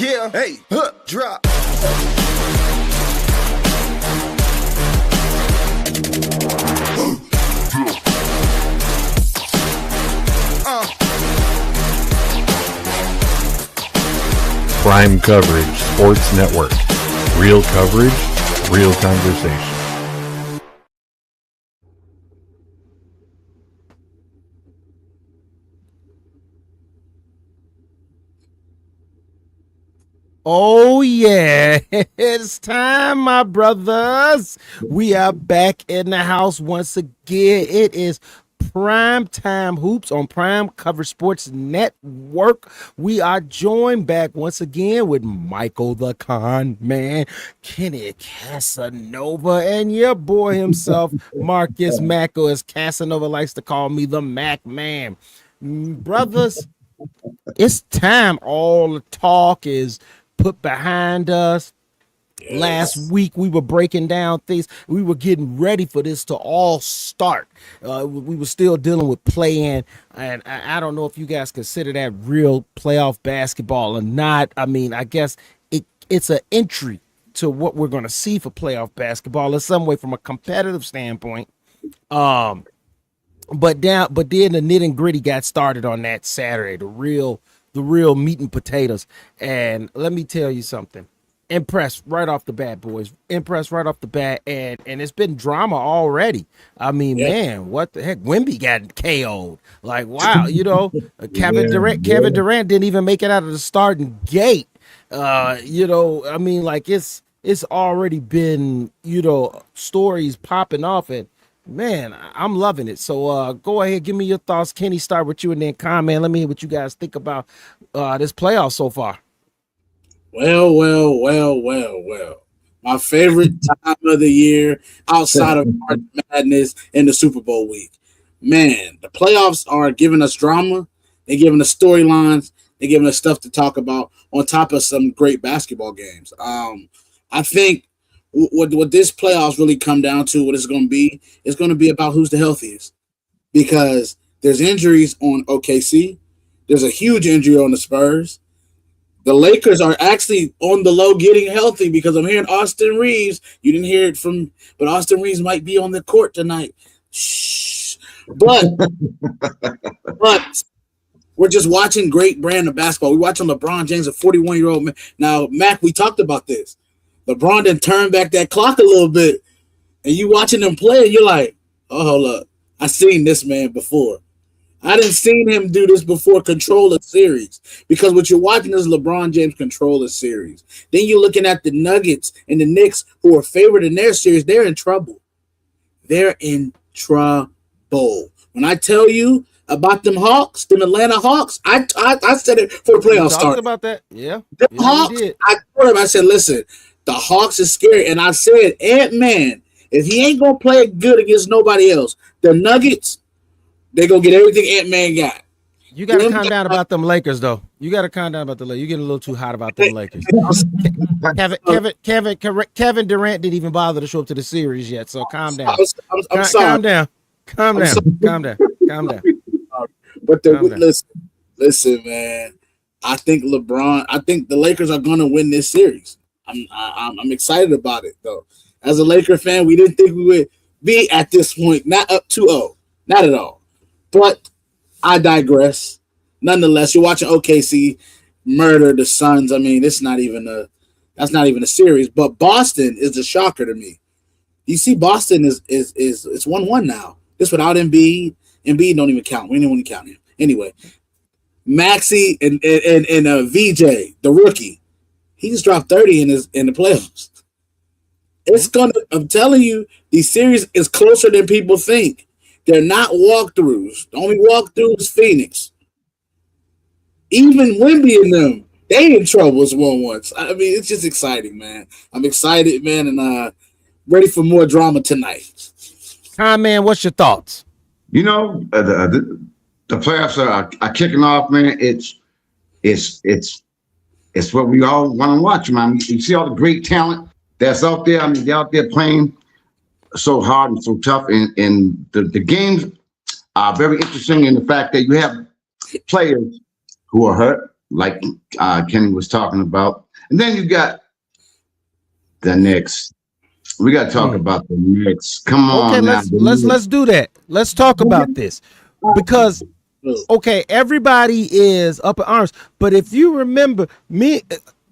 Yeah, hey, drop. Prime Coverage Sports Network. Real coverage, real conversation. Oh, yeah. It's time, my brothers. We are back in the house once again. It is Prime Time Hoops on Prime Cover Sports Network. We are joined back once again with Michael the Con Man, Kenny Casanova, and your boy himself, Marcus Macko, as Casanova likes to call me, the Mac Man. Brothers, it's time. All the talk is put behind us. Yes. Last week we were breaking down things. We were getting ready for this to all start. We were still dealing with play-in, and I don't know if you guys consider that real playoff basketball or not. I mean, I guess it's an entry to what we're going to see for playoff basketball in some way from a competitive standpoint. But then the nitty and gritty got started on that Saturday, the real meat and potatoes. And let me tell you something. Impressed right off the bat, boys. Impressed right off the bat. And it's been drama already. I mean, man, what the heck? Wemby got KO'd. Like, wow, Kevin Durant didn't even make it out of the starting gate. I mean, like it's already been, stories popping off, and man, I'm loving it. So go ahead, give me your thoughts. Kenny, start with you and then comment. Let me hear what you guys think about this playoff so far. Well. My favorite time of the year outside of March Madness and the Super Bowl week. Man, the playoffs are giving us drama. They're giving us storylines. They're giving us stuff to talk about on top of some great basketball games. I think what this playoffs really come down to, what it's going to be about who's the healthiest, because there's injuries on OKC. There's a huge injury on the Spurs. The Lakers are actually on the low getting healthy, because I'm hearing Austin Reeves. You didn't hear it but Austin Reeves might be on the court tonight. Shh. But we're just watching great brand of basketball. We're watching LeBron James, a 41-year-old man. Now, Mac, we talked about this. LeBron done turned back that clock a little bit, and you watching him play, and you're like, oh, hold up. I seen this man before. I didn't seen him do this before, control a series, because what you're watching is LeBron James control a series. Then you're looking at the Nuggets and the Knicks, who are favored in their series. They're in trouble. They're in trouble. When I tell you about them Hawks, them Atlanta Hawks, I said it for the playoffs start. About that, yeah. The Hawks, I told him, I said, listen, the Hawks is scary. And I said, Ant-Man, if he ain't going to play good against nobody else, the Nuggets, they're going to get everything Ant-Man got. You got to calm down about them Lakers, though. You got to calm down about the Lakers. You're getting a little too hot about them Lakers. Kevin Durant didn't even bother to show up to the series yet, so calm down. I'm sorry. Calm down. But listen, man. I think the Lakers are going to win this series. I'm excited about it, though. As a Laker fan, we didn't think we would be at this point, not up 2-0, not at all. But I digress. Nonetheless, you're watching OKC murder the Suns. I mean, that's not even a series. But Boston is a shocker to me. You see, Boston is 1-1 now. This without Embiid. Embiid don't even count. We didn't want to count him anyway. Maxey and VJ, the rookie, he just dropped 30 in the playoffs. I'm telling you, the series is closer than people think. They're not walkthroughs. The only walkthrough is Phoenix. Even Wemby and them, they in trouble as 1-1. I mean, it's just exciting, man. I'm excited, man, and ready for more drama tonight. Hi, man. What's your thoughts? The playoffs are kicking off, man. It's what we all want to watch, man. You see all the great talent that's out there. I mean, they're out there playing so hard and so tough, and the games are very interesting in the fact that you have players who are hurt, like Kenny was talking about. And then you got the Knicks. We got to talk about the Knicks. Come on, okay, now. let's do that. Let's talk about this because okay, everybody is up in arms, but if you remember me.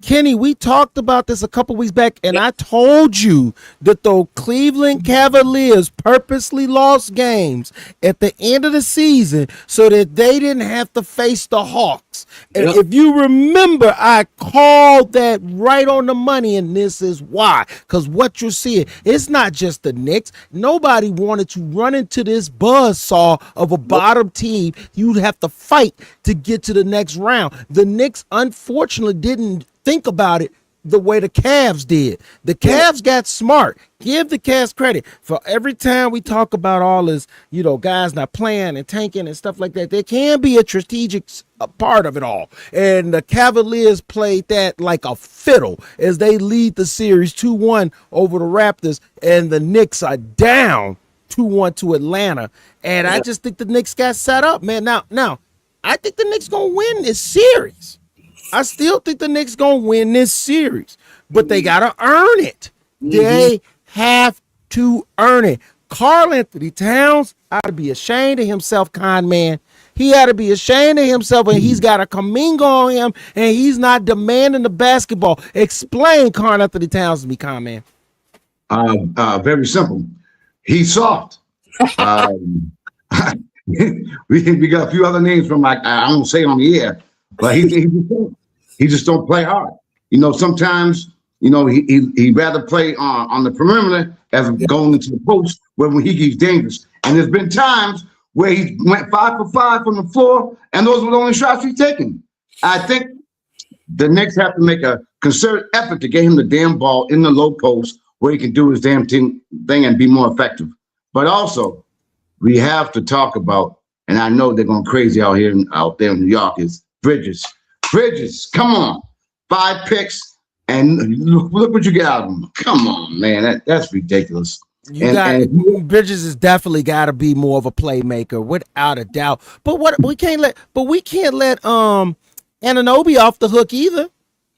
Kenny, we talked about this a couple weeks back, and I told you that the Cleveland Cavaliers purposely lost games at the end of the season so that they didn't have to face the Hawks. And if you remember, I called that right on the money, and this is why. Because what you're seeing, it's not just the Knicks. Nobody wanted to run into this buzzsaw of a bottom team. You'd have to fight to get to the next round. The Knicks, unfortunately, didn't think about it the way the Cavs did. The Cavs got smart. Give the Cavs credit for every time we talk about all this, guys not playing and tanking and stuff like that. There can be a strategic part of it all. And the Cavaliers played that like a fiddle as they lead the series 2-1 over the Raptors, and the Knicks are down 2-1 to Atlanta. And I just think the Knicks got set up, man. Now, I think the Knicks going to win this series. I still think the Knicks going to win this series, but they got to earn it. They have to earn it. Karl Anthony Towns ought to be ashamed of himself, con man. He ought to be ashamed of himself, and he's got a Kaminga on him, and he's not demanding the basketball. Explain Karl Anthony Towns to me, con man. Very simple. He's soft. We got a few other names from I won't say on the air, but he just don't play hard. Sometimes he'd rather play on the perimeter as going into the post when he gets dangerous. And there's been times where he went 5 for 5 from the floor, and those were the only shots he's taken. I think the Knicks have to make a concerted effort to get him the damn ball in the low post where he can do his damn thing and be more effective. But also, we have to talk about, and I know they're going crazy out there in New York, is Bridges. Bridges, come on. 5 picks, and look what you get out of them. Come on, man. That's ridiculous. Bridges has definitely got to be more of a playmaker, without a doubt. But we can't let Anunoby off the hook either.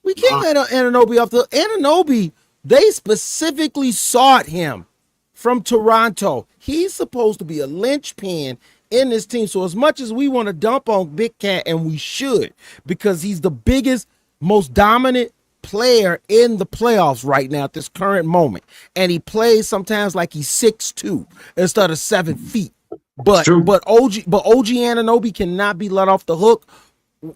We can't let Anunoby off the hook. Anunoby, they specifically sought him from Toronto. He's supposed to be a linchpin in this team. So as much as we want to dump on Big Cat, and we should, because he's the biggest, most dominant player in the playoffs right now at this current moment, and he plays sometimes like he's 6'2" instead of 7 feet. But OG Anunoby cannot be let off the hook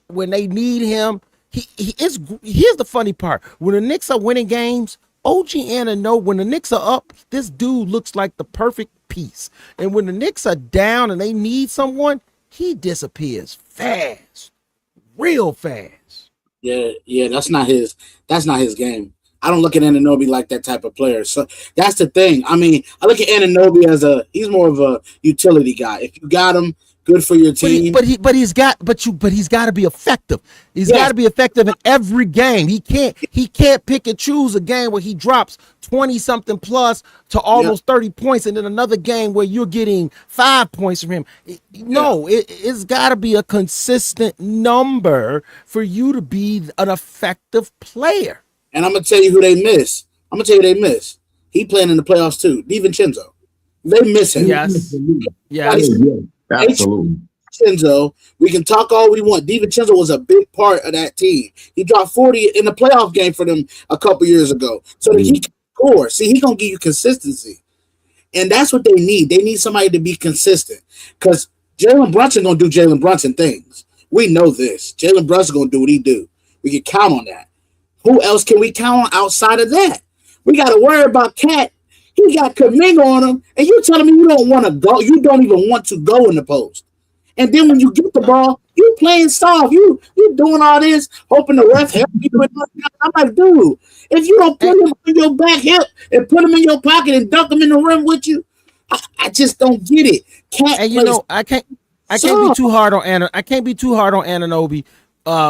when they need him. Here's the funny part: when the Knicks are winning games, OG Anunoby, when the Knicks are up, this dude looks like the perfect piece. And when the Knicks are down and they need someone, he disappears fast, real fast. Yeah, that's not his game. I don't look at Anunoby like that type of player. So that's the thing. I mean, I look at Anunoby as he's more of a utility guy. If you got him, good for your team. But he's got to be effective. He's got to be effective in every game. He can't pick and choose a game where he drops 20-something plus to almost 30 points, and then another game where you're getting 5 points from him. No, it's got to be a consistent number for you to be an effective player. And I'm gonna tell you who they miss. He playing in the playoffs too. DiVincenzo. They miss him. Yes. Absolutely. DiVincenzo, we can talk all we want. DiVincenzo was a big part of that team. He dropped 40 in the playoff game for them a couple years ago. So that he can score. See, he's gonna give you consistency. And that's what they need. They need somebody to be consistent. Because Jalen Brunson gonna do Jalen Brunson things. We know this. Jalen Brunson gonna do what he do. We can count on that. Who else can we count on outside of that? We got to worry about Cat. He got Kaminga on him, and you telling me you don't want to go. You don't even want to go in the post. And then when you get the ball, you playing soft. You doing all this, hoping the ref help you. I'm like, dude, if you don't put him on your back hip and put him in your pocket and dunk him in the rim with you, I just don't get it. Cat, and I can't be too hard on Anunoby.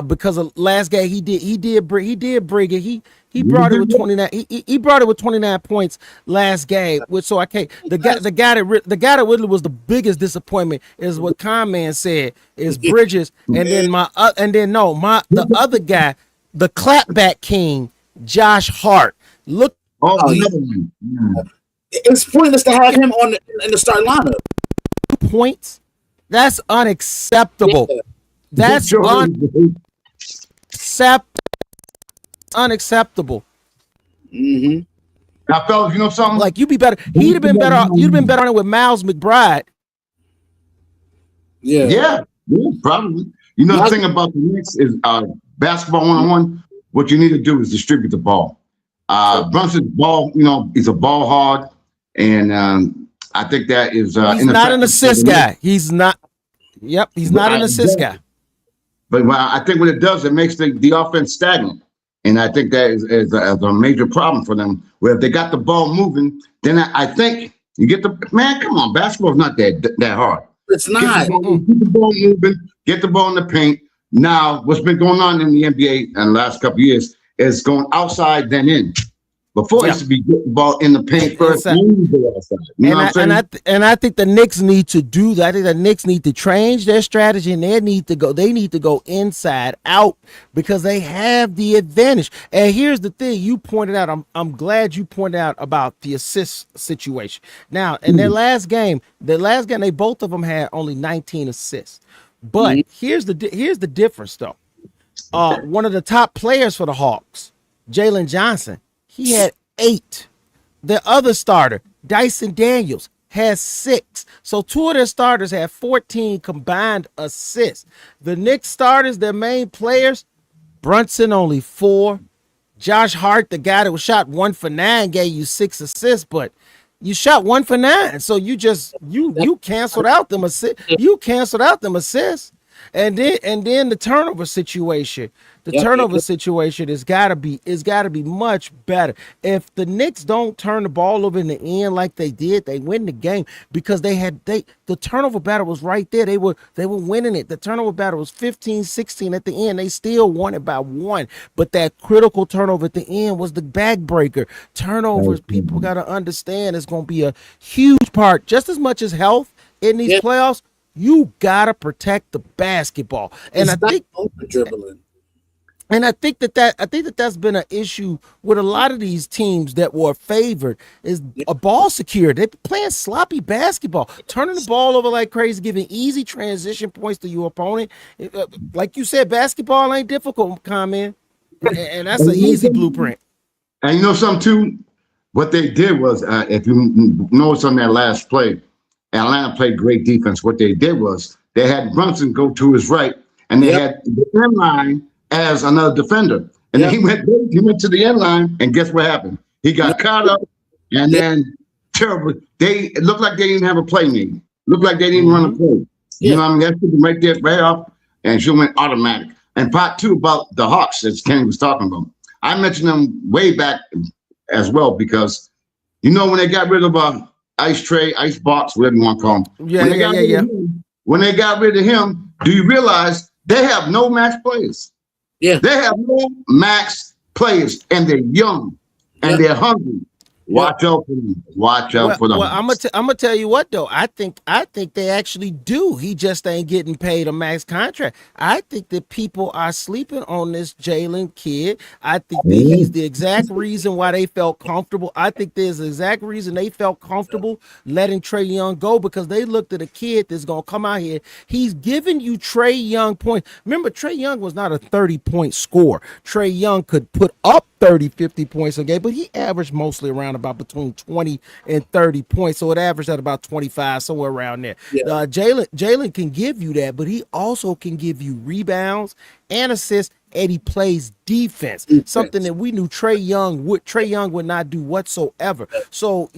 Because of last game he did bring it. He brought it with 29. He brought it with 29 points last game. So I can't. The guy that really was the biggest disappointment is what Conman said is Bridges, and then the other guy, the clapback king, Josh Hart. Look. Oh, another one. Yeah. It's pointless to have him in the starting lineup. Points. That's unacceptable. Yeah. That's unacceptable. Mm-hmm. Now, fellas, you know something? Like you'd be better. He'd have been better. You'd have been better on it with Miles McBride. Yeah, probably. You know, the thing about the Knicks is basketball 1-on-1. What you need to do is distribute the ball. Brunson's ball, he's a ball hard, and I think that is. He's not an assist guy. He's not. Yep, he's not an assist guy. But I think what it does, it makes the offense stagnant. And I think that is a major problem for them. Where if they got the ball moving, then I think you get man, come on, basketball's not that hard. It's not. Keep the ball moving, get the ball in the paint. Now, what's been going on in the NBA in the last couple of years is going outside then in. Before it used to be get the ball in the paint first, and then go outside. You know what I'm saying? And I think the Knicks need to do that. I think the Knicks need to change their strategy, and they need to go inside out because they have the advantage. And here's the thing: you pointed out. I'm glad you pointed out about the assist situation. Now, in their last game, they both of them had only 19 assists. But here's the difference, though. One of the top players for the Hawks, Jalen Johnson. He had 8. The other starter, Dyson Daniels, has 6. So 2 of their starters had 14 combined assists. The Knicks starters, their main players, Brunson only 4. Josh Hart, the guy that was shot 1 for 9, gave you 6 assists, but you shot 1 for 9. So you canceled out them assists. You canceled out them assists. And then the turnover situation. The turnover situation is gotta be much better. If the Knicks don't turn the ball over in the end like they did, they win the game because the turnover battle was right there. They were winning it. The turnover battle was 15-16 at the end. They still won it by 1. But that critical turnover at the end was the backbreaker. Turnovers, people gotta understand, is gonna be a huge part, just as much as health in these playoffs. You gotta protect the basketball, and I think dribbling. And I think that's been an issue with a lot of these teams that were favored is a ball security. They're playing sloppy basketball, turning the ball over like crazy, giving easy transition points to your opponent. Like you said, basketball ain't difficult, Common, and that's an easy blueprint. And you know something too? What they did was, if you notice on that last play, Atlanta played great defense. What they did was they had Brunson go to his right, and they had the end line as another defender. And then he went to the end line, and guess what happened? He got caught up, and then terrible. It looked like they didn't have a play made. Looked like they didn't run a play. You know what I mean? That's right there, right off, and she went automatic. And part 2 about the Hawks, as Kenny was talking about. I mentioned them way back as well because, when they got rid of Ice Box, whatever you want to call him. When they got rid of him, do you realize they have no max players? Yeah. They have no max players, and they're young, and they're hungry. Watch out for them. Watch out for them. Well, I'm gonna tell you what though. I think they actually do. He just ain't getting paid a max contract. I think that people are sleeping on this Jalen kid. I think that he's the exact reason why they felt comfortable. I think there's the exact reason they felt comfortable letting Trae Young go because they looked at a kid that's gonna come out here. He's giving you Trae Young points. Remember, Trae Young was not a 30-point scorer. Trae Young could put up 30, 50 points a game, but he averaged mostly around about between 20 and 30 points. So it averaged at about 25, somewhere around there. Jalen can give you that, but he also can give you rebounds and assists, and he plays defense. Something that we knew Trae Young would not do whatsoever. So,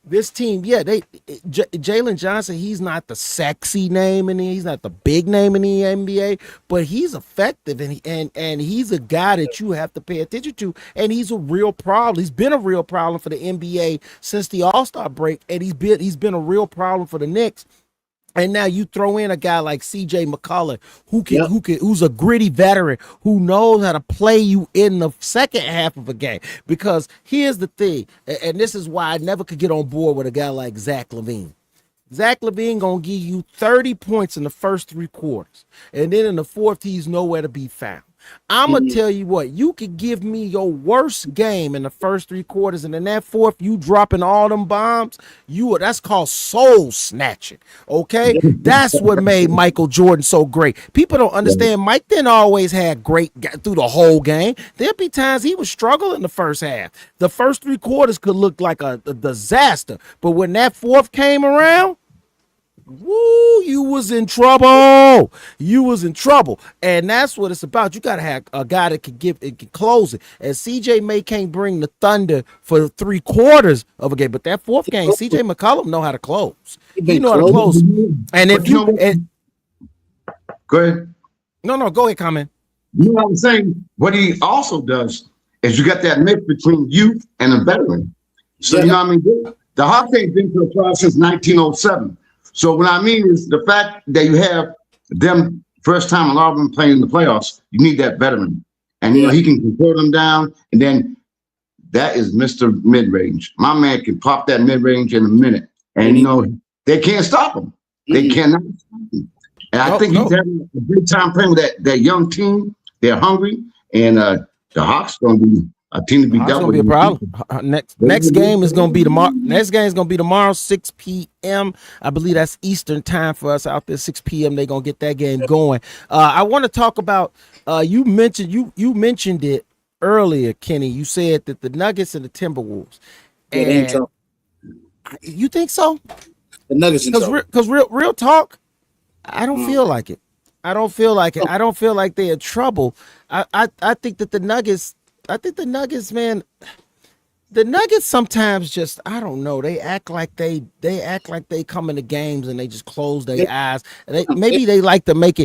this team, Jalen Johnson, he's not the sexy name he's not the big name in the NBA, but he's effective and he's a guy that you have to pay attention to, and he's a real problem. He's been a real problem for the NBA since the All-Star break, and he's been a real problem for the Knicks. And now you throw in a guy like CJ McCollum, who's a gritty veteran who knows how to play you in the second half of a game. Because here's the thing, and this is why I never could get on board with a guy like Zach LaVine. Zach LaVine gonna give you 30 points in the first 3 quarters, and then in the fourth, he's nowhere to be found. I'm gonna tell you what, you could give me your worst game in the first 3 quarters, and in that fourth, you dropping all them bombs. That's called soul snatching. Okay, that's what made Michael Jordan so great. People don't understand. Mike didn't always have great through the whole game. There'd be times he would struggle in the first half. The first 3 quarters could look like a disaster, but when that fourth came around, woo, you was in trouble. You was in trouble. And that's what it's about. You got to have a guy that can close it. And CJ May can't bring the thunder for 3 quarters of a game. But that fourth game, CJ McCollum know how to close. He know how to close. And if you go ahead. No, go ahead, comment. You know what I'm saying? What he also does is you got that mix between youth and a veteran. So you know what I mean? The Hawks ain't been to the playoffs since 1907. So what I mean is the fact that you have them first time a lot of them playing in the playoffs, you need that veteran. And you know, he can control them down, and then that is Mr. Mid-Range. My man can pop that mid-range in a minute. And you know, they can't stop him. They cannot stop him. And I think he's having a great time playing with that young team. They're hungry, and the Hawks gonna be a team to be dealt with. Be a problem. Next game is gonna be tomorrow. Next game is gonna be tomorrow, 6 p.m. I believe that's Eastern time for us out there. 6 p.m. They're gonna get that game going. I want to talk about. You mentioned it earlier, Kenny. You said that the Nuggets and the Timberwolves. And you think so? The Nuggets, because real talk, I don't feel like it. I don't feel like it. I don't feel like they're in trouble. I think that the Nuggets. I think the Nuggets, man, the Nuggets sometimes just, I don't know, they act like they come into games and they just close their eyes. Maybe they like to make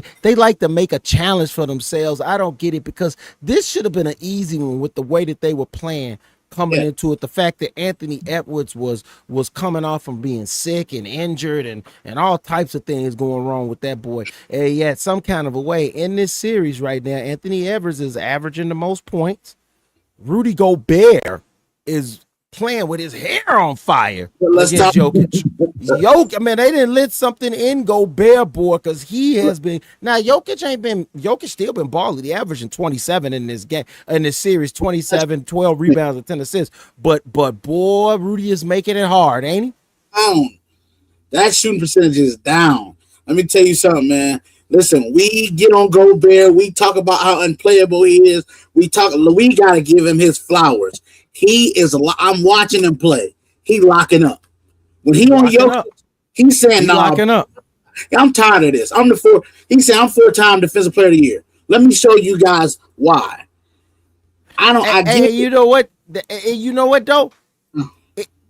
a challenge for themselves. I don't get it, because this should have been an easy one with the way that they were playing coming into it. The fact that Anthony Edwards was coming off from being sick and injured and all types of things going wrong with that boy. And yet some kind of a way in this series right now, Anthony Edwards is averaging the most points. Rudy Gobert is playing with his hair on fire against Jokic. I mean, they didn't lit something in Gobert, boy, because he has been. Now, Jokic still been balling. He averaging 27 in this game, in this series, 27, 12 rebounds and 10 assists. But boy, Rudy is making it hard, ain't he? Down. That shooting percentage is down. Let me tell you something, man. Listen, we get on Gobert. We talk about how unplayable he is. We got to give him his flowers. He is. I'm watching him play. He locking up. When he on Jokic, he's saying, "No, locking up. I'm tired of this. He said, I'm 4-time defensive player of the year. Let me show you guys why." You know what? You know what though?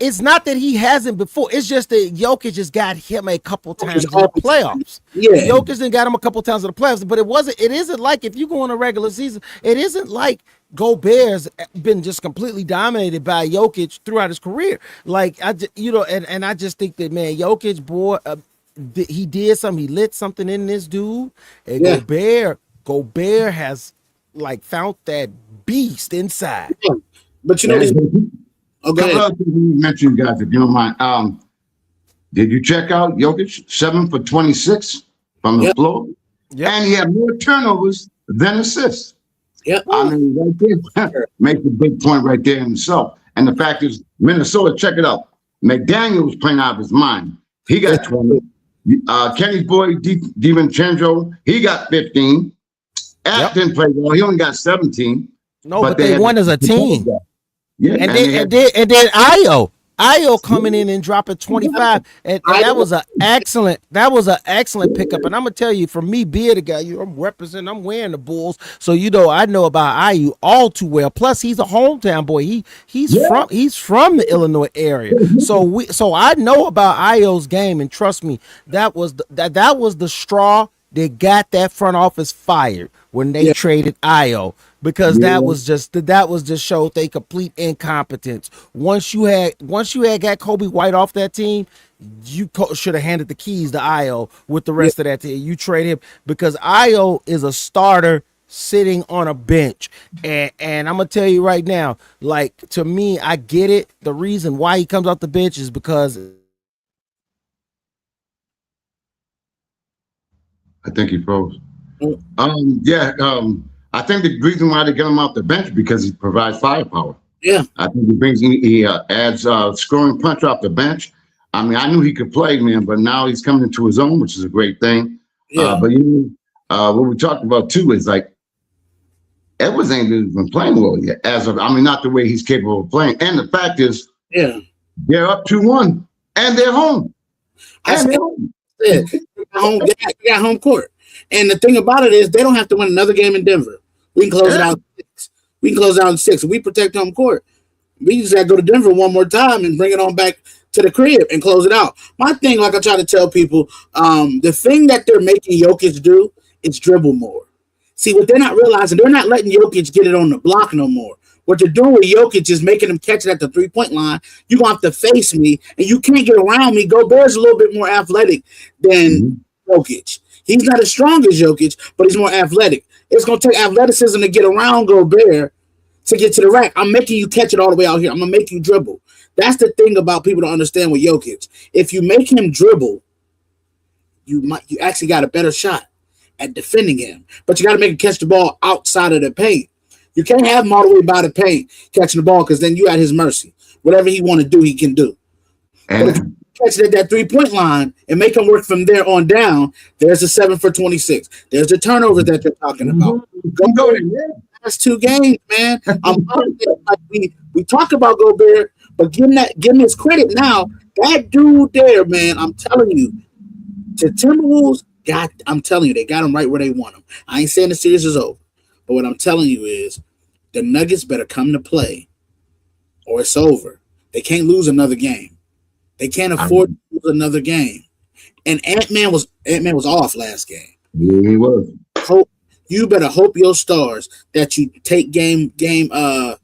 It's not that he hasn't before. It's just that Jokic just got him a couple times in the playoffs. Yeah, Jokic done got him a couple times in the playoffs, but it isn't like if you go in a regular season, it isn't like Gobert's been just completely dominated by Jokic throughout his career. Like I just think that, man, Jokic, boy, he did something. He lit something in this dude, and Gobert has like found that beast inside. Yeah. But you know. Okay. Mention, guys, if you don't mind. Did you check out Jokic? 7 for 26 from the floor. Yep. And he had more turnovers than assists. Yep. I mean, right there, makes a big point right there in himself. And the fact is, Minnesota, check it out. McDaniel was playing out of his mind. He got 20. Kenny's boy, DiVincenzo, he got 15. Act didn't play well. He only got 17. No, but they won as a team. Yeah, and then Io coming in and dropping 25, and that was an excellent pickup. And I'm gonna tell you, for me being the guy, I'm wearing the Bulls, so I know about IU all too well. Plus, he's a hometown boy. He's from the Illinois area, so I know about Io's game, and trust me, that was the straw they got that front office fired when they traded Io because that was just showed they complete incompetence. Once you had got Kobe White off that team, you should have handed the keys to Io with the rest of that team. You trade him because Io is a starter sitting on a bench, and I'm gonna tell you right now, like, to me, I get it. The reason why he comes off the bench is because I think he froze. I think the reason why they get him off the bench because he provides firepower. Yeah, I think he adds scoring punch off the bench. I mean, I knew he could play, man, but now he's coming into his own, which is a great thing. Yeah. But what we talked about too is like Edwards ain't been playing well yet. Not the way he's capable of playing. And the fact is, they're up 2-1 and they're home. They got home court. And the thing about it is they don't have to win another game in Denver. We can close it out in 6. We can close it out in 6. If we protect home court, we just got to go to Denver one more time and bring it on back to the crib and close it out. My thing, like I try to tell people, the thing that they're making Jokic do is dribble more. See, what they're not realizing, they're not letting Jokic get it on the block no more. What they're doing with Jokic is making him catch it at the three-point line. You're going to have to face me, and you can't get around me. Gobert's a little bit more athletic than Jokic. He's not as strong as Jokic, but he's more athletic. It's going to take athleticism to get around Gobert to get to the rack. I'm making you catch it all the way out here. I'm going to make you dribble. That's the thing about people to understand with Jokic. If you make him dribble, you actually got a better shot at defending him. But you got to make him catch the ball outside of the paint. You can't have him all the way by the paint catching the ball because then you at his mercy. Whatever he want to do, he can do. And but if you catch it at that three-point line and make him work from there on down, there's a 7 for 26. There's the turnovers that you're talking about. Go last 2 games, man. We talk about Gobert, but give him his credit now. That dude there, man, I'm telling you, the Timberwolves they got him right where they want him. I ain't saying the series is over, but what I'm telling you is the Nuggets better come to play or it's over. They can't lose another game. They can't afford to lose another game. And Ant-Man was off last game. Yeah, he was. You better hope your stars that you take game 4,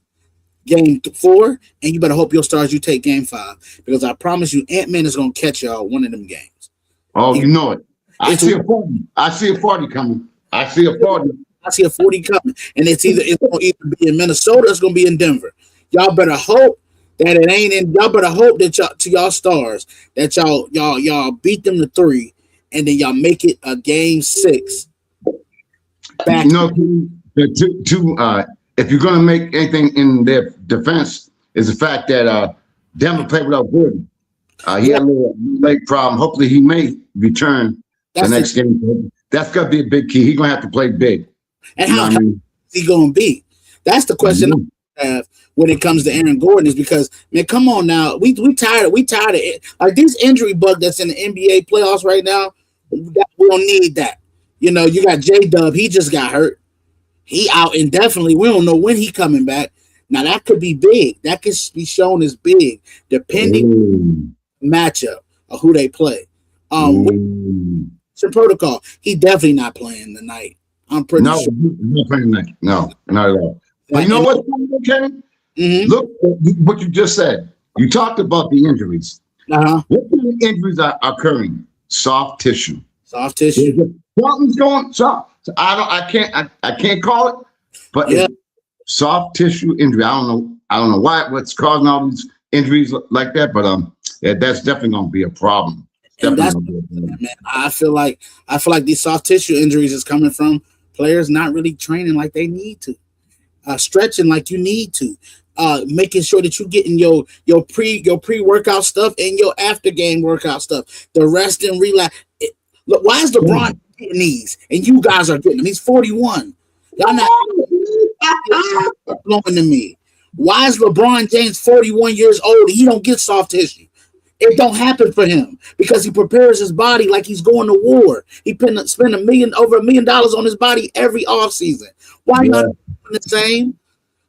and you better hope your stars you take game 5. Because I promise you, Ant-Man is gonna catch y'all one of them games. Oh, you know it. I see a 40 coming. I see a 40 coming. And it's gonna either be in Minnesota or it's gonna be in Denver. Y'all better hope that it ain't in. Y'all better hope that y'all stars that y'all beat them to 3, and then y'all make it a game 6. Back. If you're gonna make anything in their defense, is the fact that Denver played without Gordon. He had a little leg problem. Hopefully, he may return the next game. That's gonna be a big key. He's gonna have to play big. And how is he gonna be? That's the question I have when it comes to Aaron Gordon. Is because, man, come on now, we tired of it. Like this injury bug that's in the NBA playoffs right now. We don't need that. You know, you got J-Dub. He just got hurt. He out indefinitely. We don't know when he coming back. Now that could be big. That could be shown as big, depending matchup of who they play. It's a protocol. He definitely not playing tonight. I'm pretty sure. No, not playing tonight. No, not at all. But you know what, Kevin? Look what you just said. You talked about the injuries. What kind of injuries are occurring? Soft tissue. Soft tissue. Something's going soft. So I can't call it, but soft tissue injury. I don't know what's causing all these injuries like that, but that's definitely going to be a problem. And that's, man, I feel like these soft tissue injuries is coming from players not really training like they need to, stretching like you need to, making sure that you're getting your pre-workout stuff and your after game workout stuff, the rest and relax. Look, why is LeBron getting these and you guys are getting them? He's 41. Y'all not blowing to me. Why is LeBron James 41 years old and he don't get soft tissue? It don't happen for him because he prepares his body like he's going to war. He spend over $1 million on his body every offseason. Why not doing the same?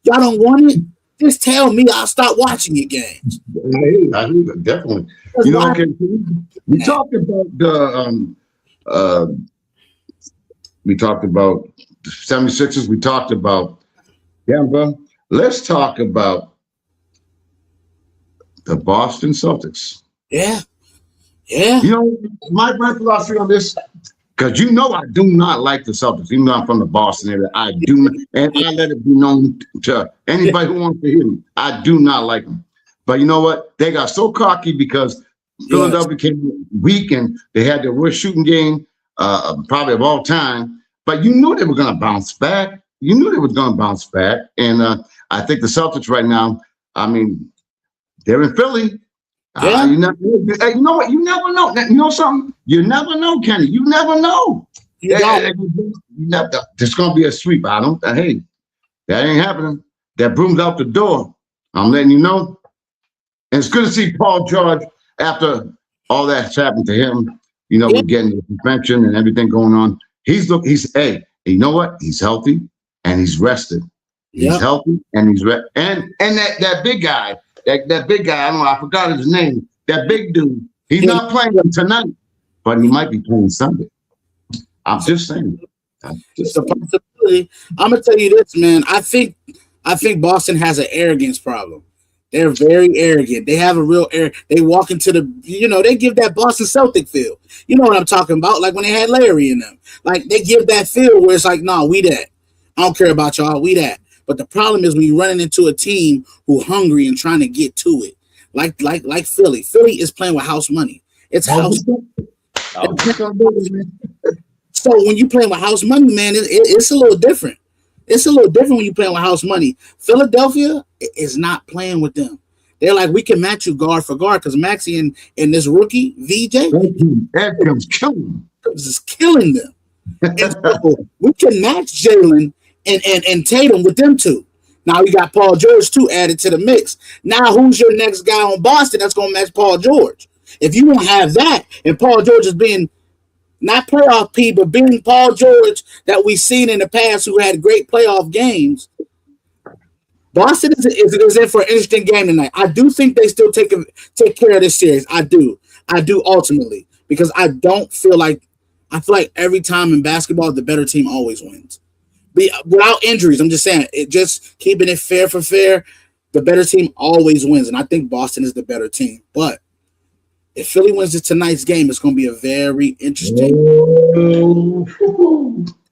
Y'all don't want it? Just tell me I'll stop watching your games. I hear that, definitely. You know, we talked about We talked about the 76ers. We talked about Denver. Let's talk about the Boston Celtics. Yeah. Yeah. You know, my philosophy on this, because you know I do not like the Celtics, even though I'm from the Boston area. I do not, and I let it be known to anybody who wants to hear me. I do not like them. But you know what? They got so cocky because Philadelphia came weak and they had the worst shooting game probably of all time. But you knew they were going to bounce back. You knew they were going to bounce back. And I think the Celtics right now, I mean, they're in Philly. Yeah. You know what? You never know. You know something? You never know, Kenny. You never know. There's going to be a sweep. Hey, that ain't happening. That broom's out the door. I'm letting you know. And it's good to see Paul George after all that's happened to him. You know, we're getting the suspension and everything going on. Hey, you know what? He's healthy and he's rested. He's healthy and he's rested. And that big guy. That big guy, I don't know, I forgot his name. That big dude, he's not playing tonight, but he might be playing Sunday. I'm just saying. It's a possibility. I'm gonna tell you this, man. I think Boston has an arrogance problem. They're very arrogant. They have a real air. They walk into they give that Boston Celtic feel. You know what I'm talking about? Like when they had Larry in them. Like they give that feel where it's like, no, we that. I don't care about y'all. We that. But the problem is when you're running into a team who hungry and trying to get to it, like Philly. Philly is playing with house money. It's house. So when you playing with house money, man, it's a little different. It's a little different when you playing with house money. Philadelphia is not playing with them. They're like, we can match you guard for guard because Maxey and this rookie VJ Adkins is killing them. And so we can match Jalen and Tatum with them two. Now you got Paul George too added to the mix. Now who's your next guy on Boston that's gonna match Paul George? If you don't have that, and Paul George is being not playoff P, but being Paul George that we've seen in the past who had great playoff games, Boston is in for an interesting game tonight. I do think they still take care of this series. I do ultimately because I feel like every time in basketball the better team always wins. Without injuries, I'm just saying, just keeping it fair for fair, the better team always wins, and I think Boston is the better team. But if Philly wins tonight's game, it's going to be a very interesting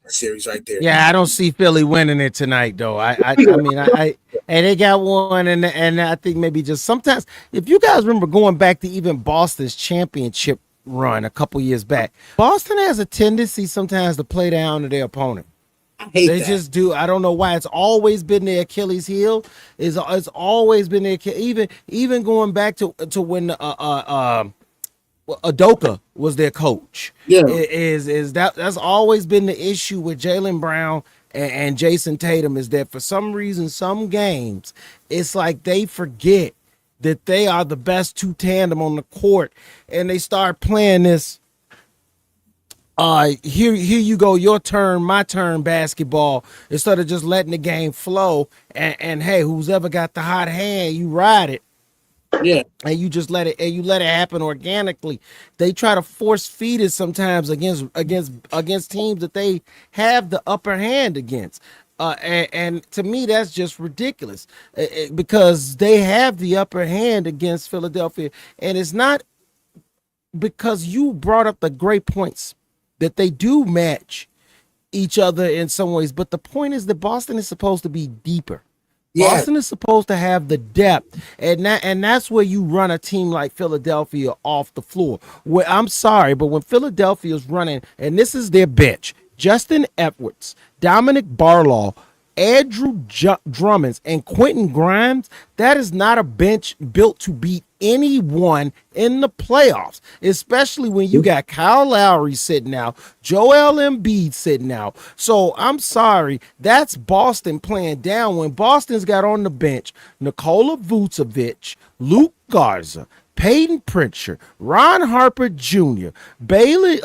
series right there. Yeah, I don't see Philly winning it tonight, though. I mean, and they got one, and I think maybe just sometimes, if you guys remember going back to even Boston's championship run a couple years back, Boston has a tendency sometimes to play down to their opponent. They just do. I don't know why. It's always been their Achilles heel. It's always been their even going back to when Udoka was their coach. Yeah, that's always been the issue with Jaylen Brown and Jason Tatum is that for some reason, some games, it's like they forget that they are the best two tandem on the court, and they start playing this. Here you go, your turn, my turn basketball, instead of just letting the game flow and hey, who's ever got the hot hand, you ride it. Yeah. And you just let it happen organically. They try to force feed it sometimes against teams that they have the upper hand against. And to me, that's just ridiculous because they have the upper hand against Philadelphia. And it's not because you brought up the great points that they do match each other in some ways. But the point is that Boston is supposed to be deeper. Yeah. Boston is supposed to have the depth. And that's where you run a team like Philadelphia off the floor. I'm sorry, but when Philadelphia is running, and this is their bench, Justin Edwards, Dominic Barlaw, Andrew Drummonds, and Quentin Grimes, that is not a bench built to beat anyone in the playoffs, especially when you got Kyle Lowry sitting out, Joel Embiid sitting out. So I'm sorry, that's Boston playing down when Boston's got on the bench Nikola Vucevic, Luke Garza, Peyton Pritchard, Ron Harper Jr., Bailey,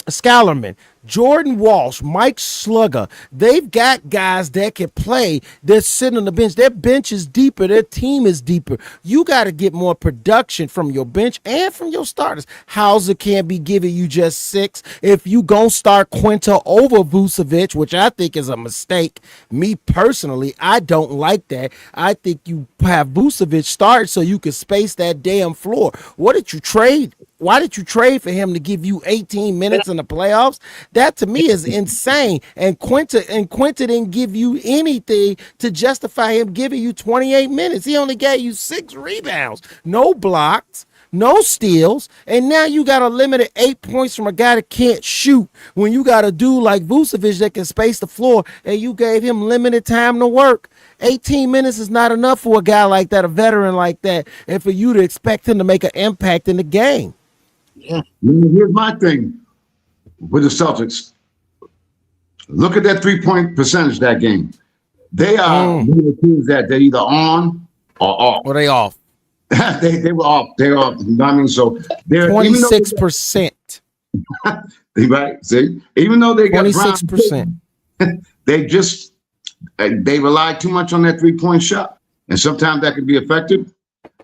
Scallerman, Jordan Walsh, Mike Slugger. They've got guys that can play. They're sitting on the bench. Their bench is deeper. Their team is deeper. You got to get more production from your bench and from your starters. Hauser can't be giving you just 6. If you gon' start Quinta over Vucevic, which I think is a mistake, me personally, I don't like that. I think you have Vucevic start so you can space that damn floor. What did you trade? Why did you trade for him to give you 18 minutes in the playoffs? That to me is insane. And Quinta didn't give you anything to justify him giving you 28 minutes. He only gave you 6 rebounds, no blocks, no steals, and now you got a limited 8 points from a guy that can't shoot when you got a dude like Vucevic that can space the floor, and you gave him limited time to work. 18 minutes is not enough for a guy like that, a veteran like that, and for you to expect him to make an impact in the game. Yeah. Here's my thing with the Celtics. Look at that 3-point percentage that game. They are one of the teams that they're either on or off. Or they off? they were off. They're off. You know what I mean? So they're 26%. Right? See, even though they got 26%, they rely too much on that 3-point shot, and sometimes that can be effective.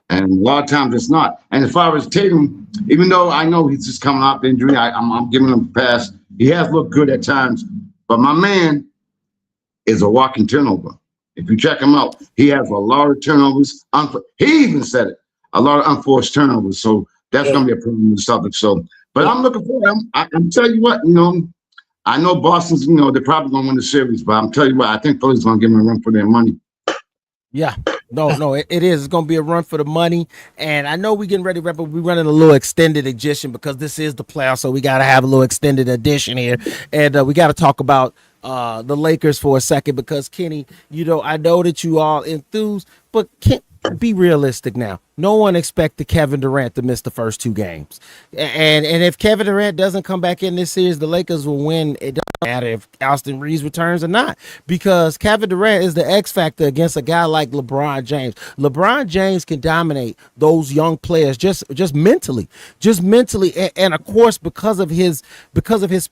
And a lot of times it's not. And as far as Tatum, even though I know he's just coming off the injury, I'm giving him a pass. He has looked good at times, but my man is a walking turnover. If you check him out, he has a lot of turnovers. He even said it, a lot of unforced turnovers. So that's going to be a problem with the Celtics. So, but I'm looking for him. I'm telling you what, I know Boston's, they're probably going to win the series, but I'm telling you what, I think Philly's going to give them a run for their money. Yeah, no, it is. It's going to be a run for the money. And I know we're getting ready to wrap up. We're running a little extended edition because this is the playoffs. So we got to have a little extended edition here. And we got to talk about the Lakers for a second because, Kenny, I know that you all enthused, but be realistic now. No one expected Kevin Durant to miss the first 2 games. And if Kevin Durant doesn't come back in this series, the Lakers will win. It doesn't matter if Austin Reeves returns or not, because Kevin Durant is the X factor against a guy like LeBron James. LeBron James can dominate those young players just mentally, and of course because of his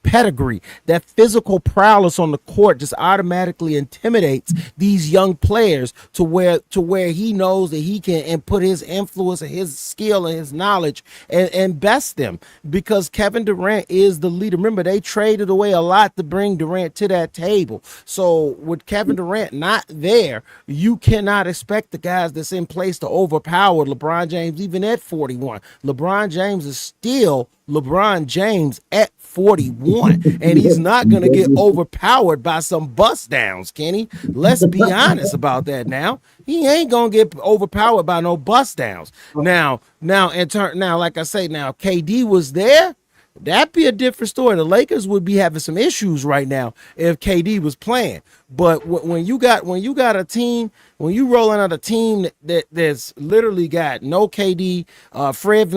pedigree, that physical prowess on the court just automatically intimidates these young players to where he knows that he can and put his influence and his skill and his knowledge and best them, because Kevin Durant is the leader. Remember, they traded away a lot to bring Durant to that table. So with Kevin Durant not there, you cannot expect the guys that's in place to overpower LeBron James even at 41. LeBron James is still LeBron James at 41, and he's not going to get overpowered by some bust downs, Kenny. Let's be honest about that now. He ain't going to get overpowered by no bust downs. Now, like I say, now, KD was there, that'd be a different story. The Lakers would be having some issues right now if KD was playing. But when you got a team, when you rolling out a team that's literally got no KD, Fred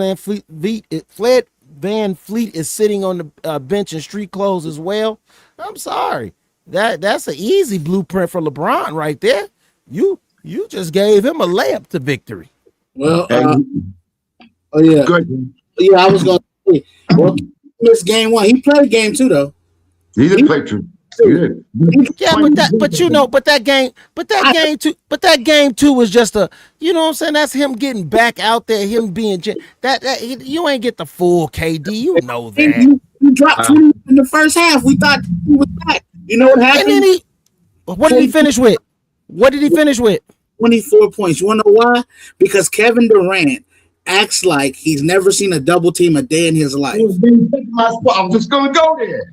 VanVleet is sitting on the bench in street clothes as well. I'm sorry, that's an easy blueprint for LeBron right there. You just gave him a layup to victory. Well, good. Yeah, I was going to say, well, this game 1. He played game 2 though. He did play 2. Good. Yeah, but that game 2 was just a, what I'm saying? That's him getting back out there, him being that you ain't get the full KD, you know that. He dropped 20 in the first half. We thought he was back. You know what happened? And then what did he finish with? 24 points. You want to know why? Because Kevin Durant acts like he's never seen a double team a day in his life. I'm just gonna go there.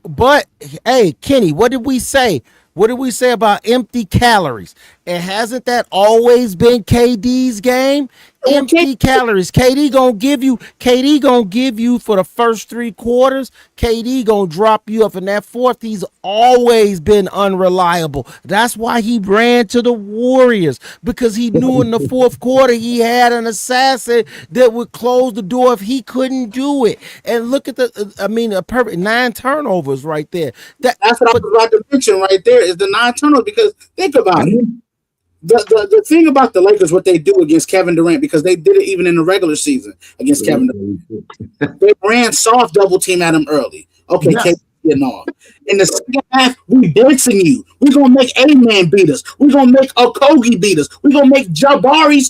But hey, Kenny, what did we say? What did we say about empty calories? And hasn't that always been KD's game? Empty calories. KD gonna give you for the first 3 quarters. KD gonna drop you up in that fourth. He's always been unreliable. That's why he ran to the Warriors, because he knew in the fourth quarter he had an assassin that would close the door if he couldn't do it. And look at a perfect 9 turnovers right there. That's what I was about to mention right there is the 9 turnovers, because think about it. The thing about the Lakers, what they do against Kevin Durant, because they did it even in the regular season against Kevin Durant. They ran soft double team at him early. Okay, Yes. KD getting off. In the second half, we blitzing you. We're gonna make A-Man beat us. We're gonna make Okogie beat us. We're gonna make Jabari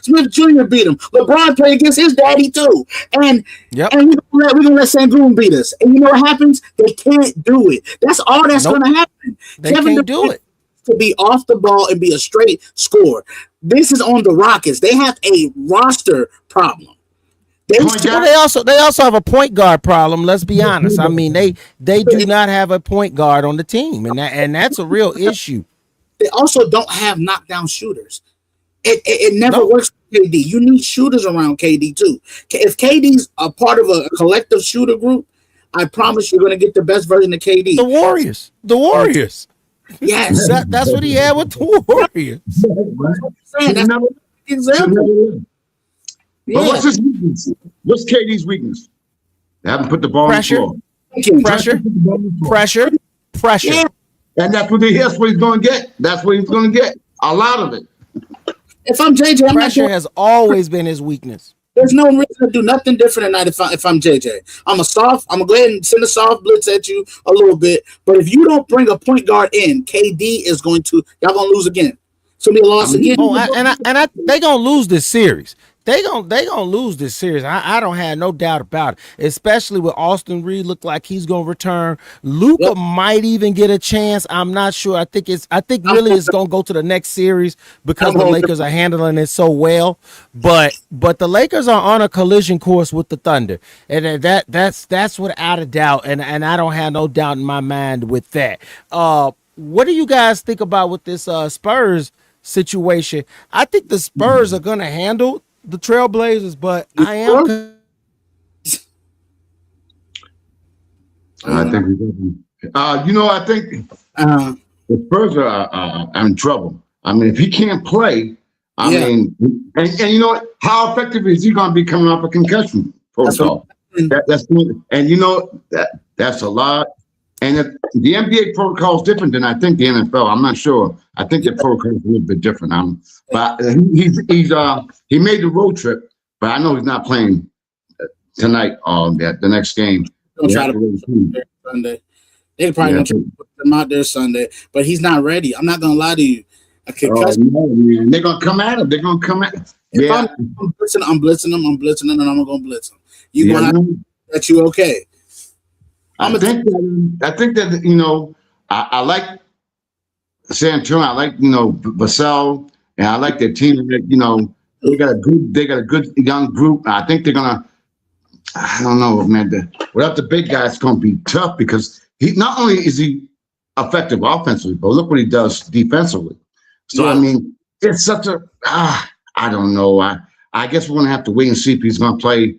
Smith Jr. beat him. LeBron played against his daddy too. And we're gonna let Sangoon beat us. And you know what happens? They can't do it. That's all that's gonna happen. They can't do it. To be off the ball and be a straight scorer. This is on the Rockets. They have a roster problem. They also have a point guard problem. Let's be honest. I mean, they do not have a point guard on the team, and that's a real issue. They also don't have knockdown shooters. It never works for KD. You need shooters around KD too. If KD's a part of a collective shooter group, I promise you're going to get the best version of KD. The Warriors. Yes, that's what he had with the Warriors. Example. But what's his weakness? What's KD's weakness? They haven't put the ball on the floor. Pressure. Yeah. And that's what he's going to get. That's what he's going to get. A lot of it. If I'm JJ, pressure has always been his weakness. There's no reason to do nothing different tonight if I'm JJ. I'm gonna go ahead and send a soft blitz at you a little bit. But if you don't bring a point guard in, KD is y'all gonna lose again. It's gonna be a loss again. Oh, they gonna lose this series. They gonna lose this series. I don't have no doubt about it. Especially with Austin Reed look like he's gonna return. Luka might even get a chance. I'm not sure. I think it's gonna go to the next series because the Lakers are handling it so well. But the Lakers are on a collision course with the Thunder, and that's without a doubt. And I don't have no doubt in my mind with that. What do you guys think about with this Spurs situation? I think the Spurs are gonna handle the Trailblazers, but I think the Spurs are in trouble. I mean, if he can't play, I mean, and you know what? How effective is he going to be coming off a concussion protocol? That's a lot. And the NBA protocol is different than I think the NFL. I'm not sure. I think the protocol is a little bit different. But he made the road trip, but I know he's not playing tonight or the next game. They'll try to put Sunday. They probably gonna try to put them out there Sunday, but he's not ready. I'm not gonna lie to you. They're gonna come at him. They're gonna come at him. I'm blitzing them, and I'm gonna blitz them. You gonna have that you okay? I think that I like San Antonio. I like Vassell, and I like their team. They got a good young group. I think they're gonna. I don't know, man. Without the big guy, it's gonna be tough because he not only is he effective offensively, but look what he does defensively. So I mean, it's such a. I don't know. I guess we're gonna have to wait and see if he's gonna play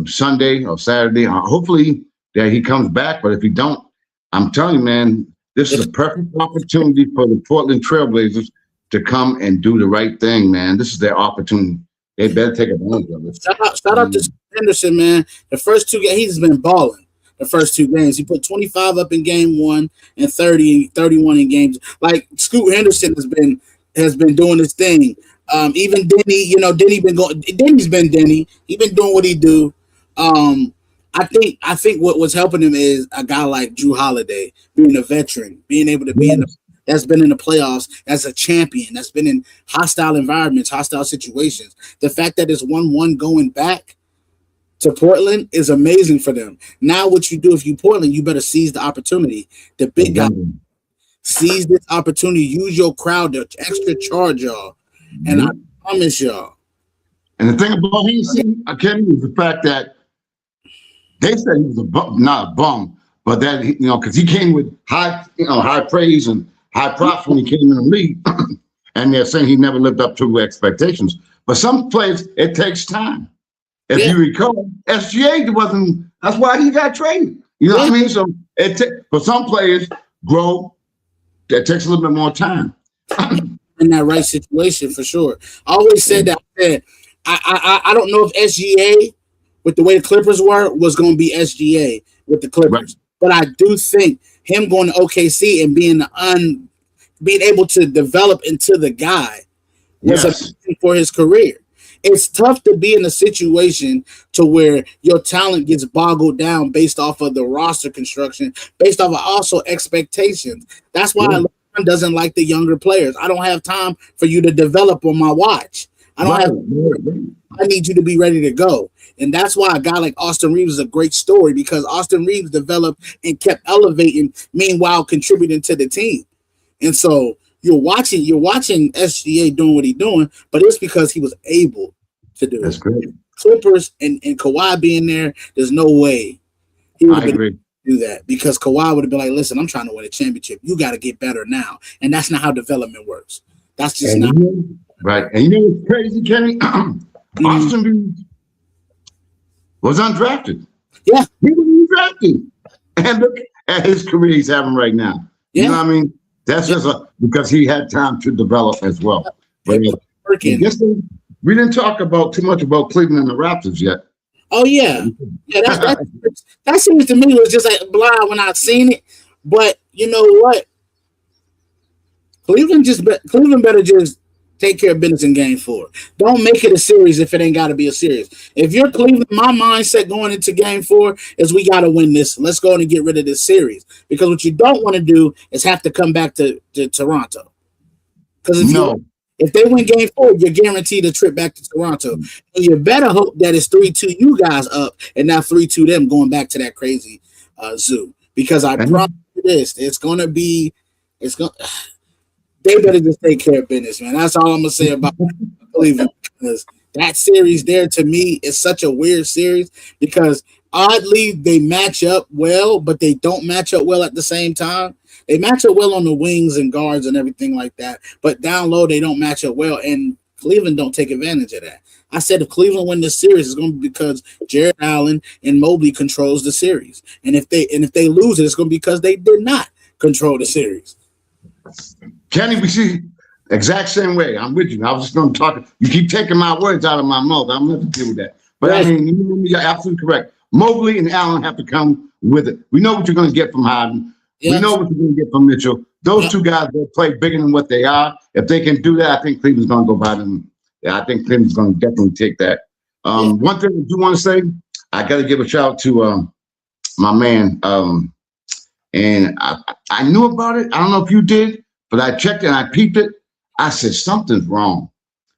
Sunday or Saturday. Hopefully that he comes back, but if he don't, I'm telling you, man, this is a perfect opportunity for the Portland Trailblazers to come and do the right thing, man. This is their opportunity. They better take advantage of it. Shout out to Henderson, man. The first two games, he's been balling. The first two games, he put 25 up in game one and 31 in games. Like Scoot Henderson has been doing his thing. Even Denny, Denny's been Denny. He's been doing what he do. I think what was helping him is a guy like Drew Holiday being a veteran, being able to be that's been in the playoffs as a champion, that's been in hostile environments, hostile situations. The fact that it's 1-1 going back to Portland is amazing for them. Now, what you do if you Portland, you better seize the opportunity. The big guy seize this opportunity. Use your crowd to extra charge y'all, and I promise y'all. And the thing about him, Kenny, is the fact that they said he was not a bum, but that because he came with high praise and high props when he came in the league, and they're saying he never lived up to expectations. But some players, it takes time. If you recall, SGA wasn't. That's why he got traded. You know what I mean? So for some players, grow. That takes a little bit more time. In that right situation, for sure. I always said that. I don't know if SGA, with the way the Clippers was going to be SGA with the Clippers. Right. But I do think him going to OKC and being the being able to develop into the guy was Yes. amazing for his career. It's tough to be in a situation to where your talent gets boggled down based off of the roster construction, based off of also expectations. That's why LeBron doesn't like the younger players. I don't have time for you to develop on my watch. I don't have. I need you to be ready to go. And that's why a guy like Austin Reeves is a great story, because Austin Reeves developed and kept elevating, meanwhile contributing to the team. And so you're watching SGA doing what he's doing, but it's because he was able to do That's it. great. Clippers and Kawhi being there, there's no way he would I have been agree. able to do that, because Kawhi would have been like, listen, I'm trying to win a championship. You got to get better now. And that's not how development works. That's just not. Right. And you know what's crazy, Kenny? Austin Reeves was undrafted. Yeah. He was undrafted. And look at his career he's having right now. Yeah. You know what I mean? That's just because he had time to develop as well. But Working. we didn't talk about too much about Cleveland and the Raptors yet. Oh yeah, that seems to me was just like blah when I seen it. But you know what? Cleveland better just take care of business in Game 4. Don't make it a series if it ain't got to be a series. If you're Cleveland, my mindset going into Game 4 is we got to win this. Let's go and get rid of this series, because what you don't want to do is have to come back to Toronto. Because if they win Game 4, you're guaranteed a trip back to Toronto. And you better hope that it's 3-2 you guys up and not 3-2 them going back to that crazy zoo. Because I promise you this, they better just take care of business, man. That's all I'm gonna say about Cleveland, because that series there to me is such a weird series, because oddly they match up well, but they don't match up well at the same time. They match up well on the wings and guards and everything like that, but down low they don't match up well, and Cleveland don't take advantage of that. I said if Cleveland win this series, it's going to be because Jared Allen and Mobley controls the series, and if they lose it, it's going to be because they did not control the series. Kenny, we see exact same way. I'm with you. I was just going to talk. You keep taking my words out of my mouth. I'm going to deal with that. But I mean, you're absolutely correct. Mobley and Allen have to come with it. We know what you're going to get from Harden. Yes. We know what you're going to get from Mitchell. Those two guys, they play bigger than what they are. If they can do that, I think Cleveland's going to go by them. Yeah, I think Cleveland's going to definitely take that. One thing I do want to say, I got to give a shout out to my man. And I knew about it. I don't know if you did, but I checked and I peeped it. I said, something's wrong.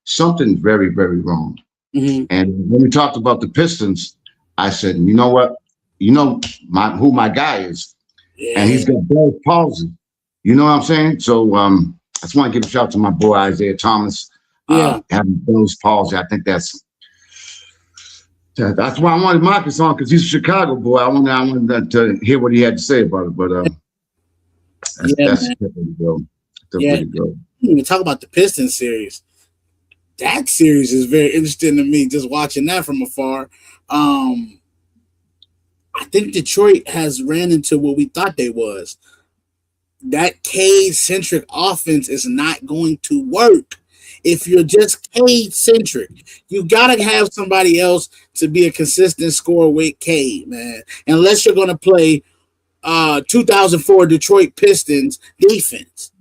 Something's very, very wrong. Mm-hmm. And when we talked about the Pistons, I said, you know what? You know who my guy is. Yeah. And he's got Bell's palsy. You know what I'm saying? So I just want to give a shout out to my boy, Isaiah Thomas, having Bell's palsy. I think that's why I wanted Marcus on, because he's a Chicago boy. I wanted to hear what he had to say about it. But that's definitely go. We talk about the Pistons series. That series is very interesting to me, just watching that from afar. I think Detroit has ran into what we thought they was. That Cade-centric offense is not going to work. If you're just Cade-centric, you got to have somebody else to be a consistent scorer with Cade, man. Unless you're going to play 2004 Detroit Pistons defense.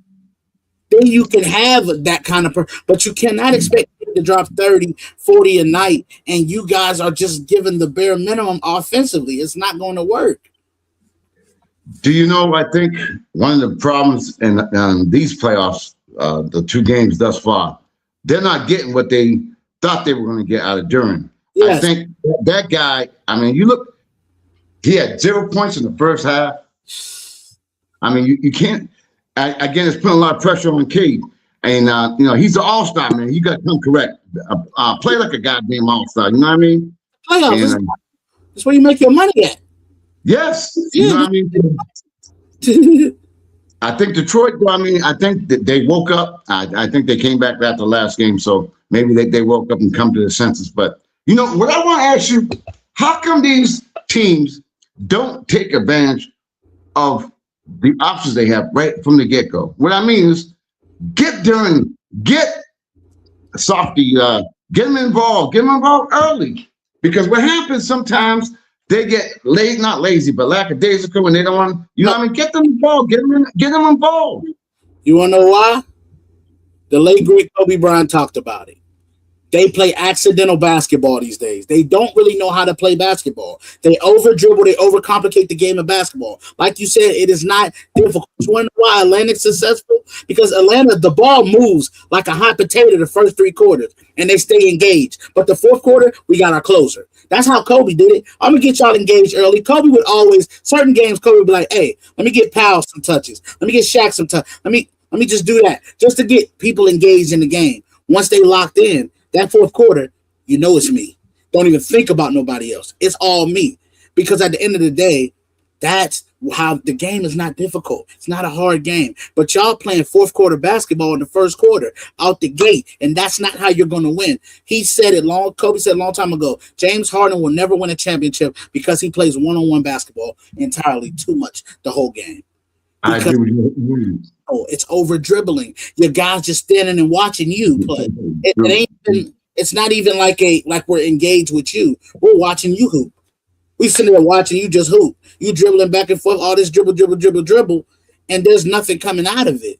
Then you can have that kind of but you cannot expect him to drop 30, 40 a night, and you guys are just giving the bare minimum offensively. It's not going to work. Do you know, I think one of the problems in these playoffs, the two games thus far, they're not getting what they thought they were going to get out of Duran. Yes. I think that guy, I mean, you look, he had 0 points in the first half. I mean, you can't, again, it's putting a lot of pressure on Cade. And, he's an all-star, man. You got to come correct. Play like a goddamn all-star. You know what I mean? Playoffs. That's where you make your money at. Yes. You know what I mean? I think Detroit, I think that they woke up. I think they came back after the last game, so maybe they woke up and come to their senses. But, what I want to ask you, how come these teams don't take advantage of the options they have right from the get-go? What I mean is get Softy, get them involved early. Because what happens sometimes, they get not lazy, but lackadaisical when they don't want, get them involved, get them involved. You want to know why? The late great Kobe Bryant talked about it. They play accidental basketball these days. They don't really know how to play basketball. They over dribble. They overcomplicate the game of basketball. Like you said, it is not difficult. You wonder why Atlanta's successful? Because Atlanta, the ball moves like a hot potato the first 3 quarters, and they stay engaged. But the fourth quarter, we got our closer. That's how Kobe did it. I'm going to get y'all engaged early. Kobe would always, certain games, Kobe would be like, hey, let me get Powell some touches. Let me get Shaq some touches. Let me just do that just to get people engaged in the game. Once they locked in, that fourth quarter, you know it's me. Don't even think about nobody else. It's all me. Because at the end of the day, that's how the game is not difficult. It's not a hard game. But y'all playing fourth quarter basketball in the first quarter out the gate, and that's not how you're going to win. He said it Kobe said a long time ago, James Harden will never win a championship because he plays one-on-one basketball entirely too much the whole game. I agree with you. It's over dribbling. Your guys just standing and watching you play. It's not even like we're engaged with you. We're watching you hoop. We sitting there watching you just hoop. You dribbling back and forth, all this dribble, and there's nothing coming out of it.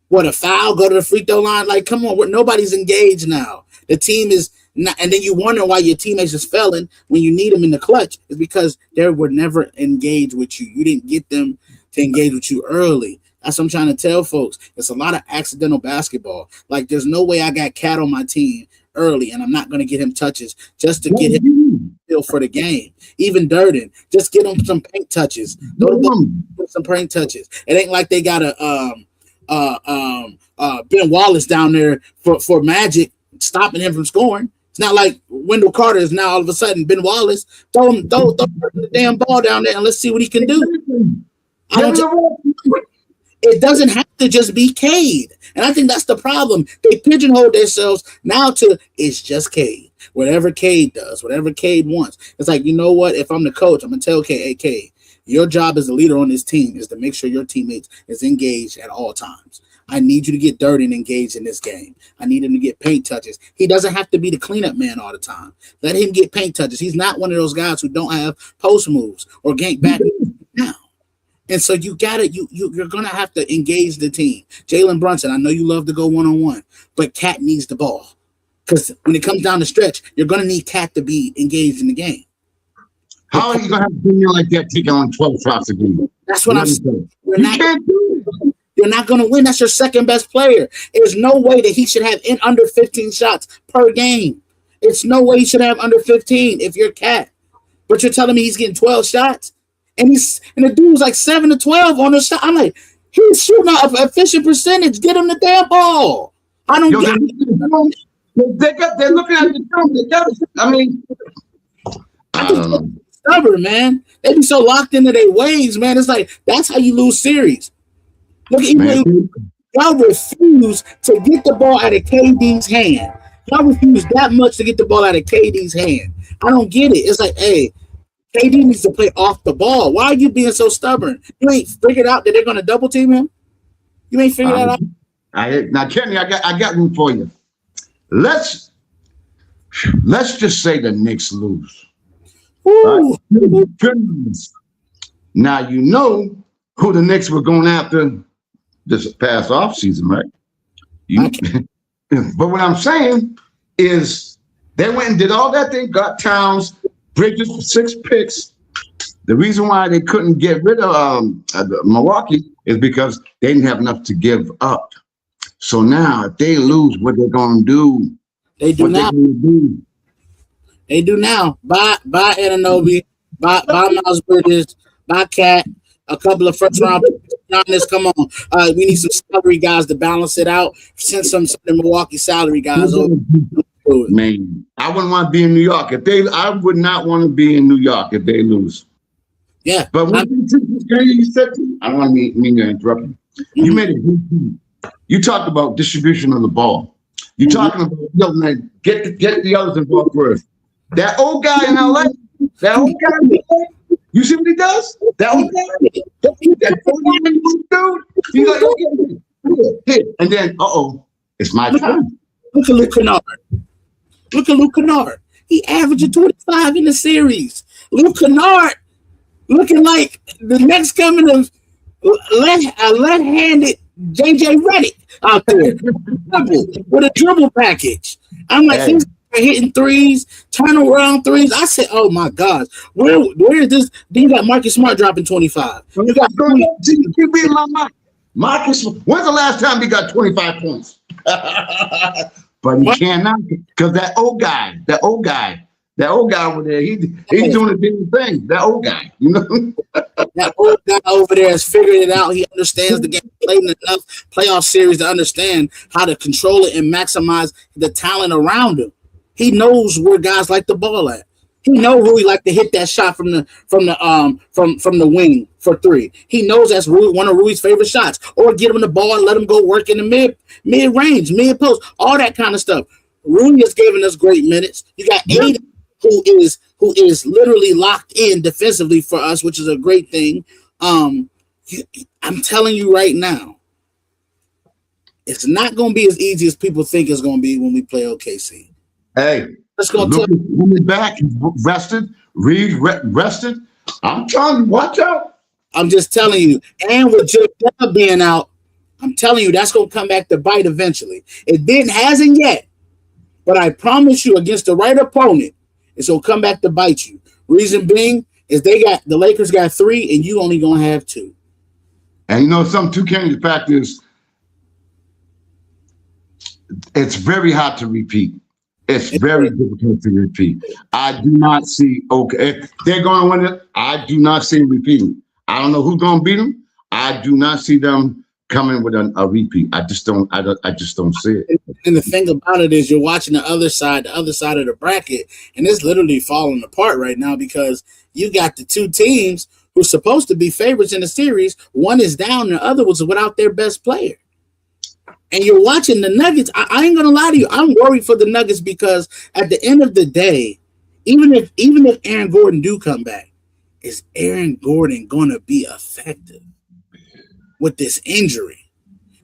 What, a foul? Go to the free throw line? Like, come on, nobody's engaged now. The team is not, and then you wonder why your teammates is failing when you need them in the clutch. It's because they were never engaged with you. You didn't get them to engage with you early. That's what I'm trying to tell folks. It's a lot of accidental basketball. Like, there's no way I got Cat on my team early, and I'm not going to get him touches just to get him feel for the game. Even Durden, just get him some paint touches. Some paint touches. It ain't like they got Ben Wallace down there for Magic stopping him from scoring. It's not like Wendell Carter is now all of a sudden Ben Wallace. Throw the damn ball down there and let's see what he can do. It doesn't have to just be Cade. And I think that's the problem. They pigeonhole themselves now to it's just Cade. Whatever Cade does, whatever Cade wants. It's like, you know what? If I'm the coach, I'm going to tell Cade, hey, Cade, your job as a leader on this team is to make sure your teammates is engaged at all times. I need you to get dirty and engaged in this game. I need him to get paint touches. He doesn't have to be the cleanup man all the time. Let him get paint touches. He's not one of those guys who don't have post moves or gank back now. And so you're gonna have to engage the team. Jalen Brunson, I know you love to go one-on-one, but Cat needs the ball. Because when it comes down the stretch, you're gonna need Cat to be engaged in the game. How are you gonna have a team like that taking on 12 shots a game? That's what I'm saying. You're not gonna win. That's your second best player. There's no way that he should have under 15 shots per game. It's no way he should have under 15 if you're Cat. But you're telling me he's getting 12 shots? And the dude was like 7 to 12 on the shot. I'm like, he's shooting an efficient percentage. Get him the damn ball. I don't get it. They're looking at the film. They got it. I mean, I don't know. Stubborn, man. They be so locked into their ways, man. It's like that's how you lose series. Look at you. Y'all refuse to get the ball out of KD's hand. Y'all refuse that much to get the ball out of KD's hand. I don't get it. It's like, hey, KD needs to play off the ball. Why are you being so stubborn? You ain't figured out that they're going to double team him? You ain't figured that out? Now, Kenny, I got one for you. Let's just say the Knicks lose. Right? Now, you know who the Knicks were going after this past offseason, right? But what I'm saying is they went and did all that. They got Towns, Bridges for 6 picks. The reason why they couldn't get rid of Milwaukee is because they didn't have enough to give up. So now, if they lose, what they're going to do? They do now. They do now. Buy Anunoby, buy Miles Bridges, buy Cat, a couple of first round picks. Come on. We need some salary guys to balance it out. Send some of the Milwaukee salary guys over. Man, I wouldn't want to be in New York I would not want to be in New York if they lose. Yeah, but what you said, I don't want to mean to interrupt you. You made it. You talked about distribution of the ball. You're talking about, yo, man, get the others involved first. That old guy in LA, you see what he does? That old guy, that dude. He's like, okay, and then, it's my turn. Look at Luke Kennard. He averaging 25 in the series. Luke Kennard looking like the next coming of a left-handed JJ Redick out there with a dribble package. I'm like, he's hitting threes, turnaround threes. I said, oh my gosh, where is this? Then you got Marcus Smart dropping 25. You got Marcus. When's the last time he got 25 points? But he cannot, because that old guy over there, he's doing the same thing. That old guy, you know. That old guy over there has figured it out. He understands the game, played enough playoff series to understand how to control it and maximize the talent around him. He knows where guys like the ball at. He knows who he like to hit that shot from the wing for three. He knows that's one of Rui's favorite shots. Or get him the ball and let him go work in the mid range, mid post, all that kind of stuff. Rui is giving us great minutes. You got Aiden, who is literally locked in defensively for us, which is a great thing. I'm telling you right now, it's not going to be as easy as people think it's going to be when we play OKC. Hey, let's go. Back, rested. Reed rested. I'm telling you, watch out. I'm just telling you. And with J Dub being out, I'm telling you, that's going to come back to bite eventually. It hasn't yet, but I promise you, against the right opponent, it's going to come back to bite you. Reason being is the Lakers got 3 and you only going to have 2. And you know something too, Kenny, the fact is it's very hard to repeat. It's very difficult to repeat. I do not see, if they're going to win it, I do not see them repeating. I don't know who's going to beat them. I do not see them coming with a repeat. I just don't see it. And the thing about it is you're watching the other side of the bracket, and it's literally falling apart right now because you got the two teams who's supposed to be favorites in the series. One is down, and the other was without their best player. And you're watching the Nuggets. I ain't gonna lie to you. I'm worried for the Nuggets because at the end of the day, even if Aaron Gordon do come back, is Aaron Gordon gonna be effective with this injury?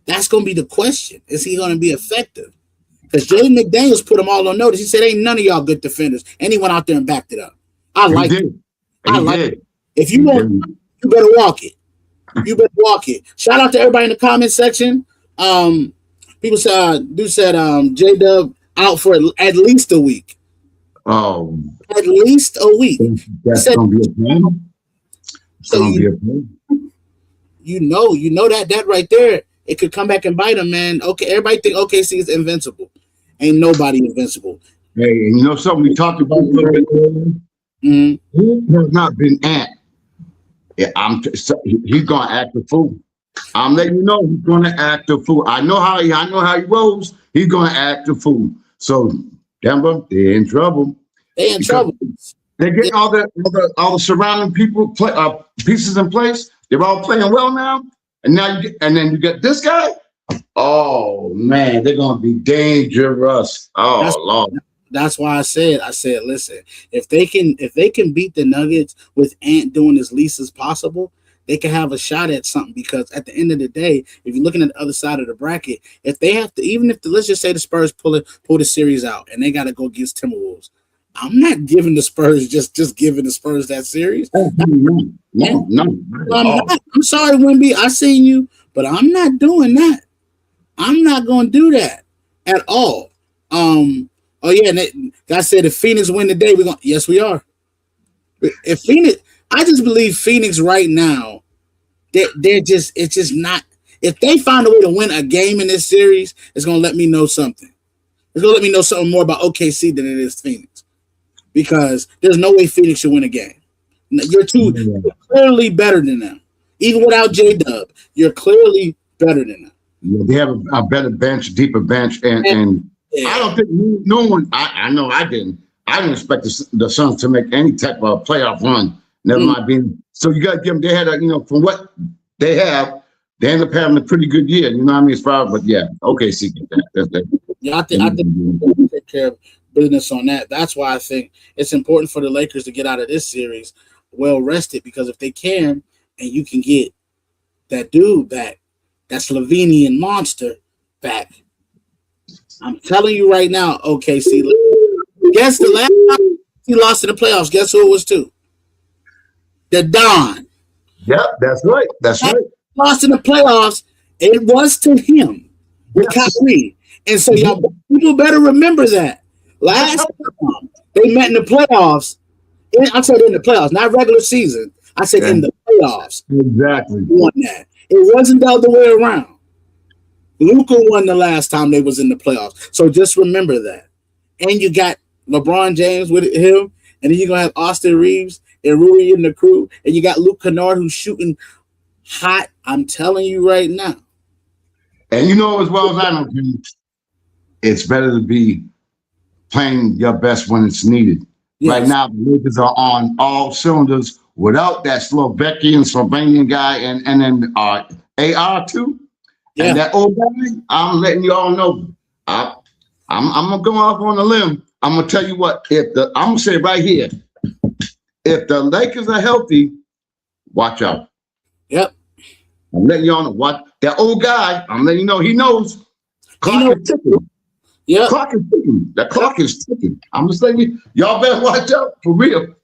That's gonna be the question. Is he gonna be effective? Because Jaden McDaniels put them all on notice. He said, "Ain't none of y'all good defenders," and he went out there and backed it up. I like it. If you want, you better walk it. You better walk it. Shout out to everybody in the comment section. People said J-Dub out for at least a week. Oh, at least a week. That's gonna be a problem. You know that right there, it could come back and bite him, man. Okay, everybody think OKC is invincible. Ain't nobody invincible. Hey, and you know something we talked about a little bit earlier? He has not been Ant. Yeah, he's gonna act a fool. I'm letting you know he's gonna act a fool. I know how he rolls. He's gonna act a fool. So Denver, they're in trouble. They're in trouble. They're getting all the surrounding people pieces in place. They're all playing well now. And then you get this guy. Oh man, they're gonna be dangerous. Oh Lord. That's why I said, listen, if they can beat the Nuggets with Ant doing as least as possible, they can have a shot at something. Because at the end of the day, if you're looking at the other side of the bracket, if they have to, even if let's just say the Spurs pull the series out and they got to go against Timberwolves, I'm not giving the Spurs just giving the Spurs that series. No. I'm sorry, Wimby. I seen you, but I'm not doing that. I'm not going to do that at all. Oh yeah, and God said if Phoenix win today, we're going. Yes, we are. If Phoenix, I just believe Phoenix right now, it's just not. If they find a way to win a game in this series, it's going to let me know something. It's going to let me know something more about OKC than it is Phoenix, because there's no way Phoenix should win a game. You're clearly better than them, even without J-Dub. You're clearly better than them. Yeah, they have a better bench, deeper bench, and yeah. I don't think no one. I know I didn't. I didn't expect the Suns to make any type of playoff run. Never mind being. So you got to give them. They had from what they have, they end up having a pretty good year. You know what I mean? It's probably, but yeah, okay, see that. Yeah, I think we'll take care of business on that. That's why I think it's important for the Lakers to get out of this series well rested, because if they can, and you can get that dude back, that Slovenian monster back. I'm telling you right now, OKC. Guess the last time he lost in the playoffs, guess who it was to? The Don. Yep, that's right. That's right. Lost in the playoffs, It was to him with Kyrie. And so y'all people better remember that. Last time they met in the playoffs, I said in the playoffs, not regular season. I said in the playoffs. Exactly. Won that. It wasn't the other way around. Luka won the last time they was in the playoffs. So just remember that. And you got LeBron James with him, and then you're going to have Austin Reeves and Rui in the crew, and you got Luke Kennard who's shooting hot. I'm telling you right now. And you know as well as I know, it's better to be playing your best when it's needed. Yes. Right now, the Lakers are on all cylinders without that Slovakian, Slovenian guy, and then AR too. Yeah. And that old guy, I'm letting you all know. I'm gonna go off on a limb. I'm gonna tell you what. I'm gonna say right here, if the Lakers are healthy, watch out. Yep. I'm letting you all know what that old guy. I'm letting you know he knows. Clock is ticking. Yeah. Clock is ticking. The clock is ticking. I'm just letting you. Y'all better watch out for real.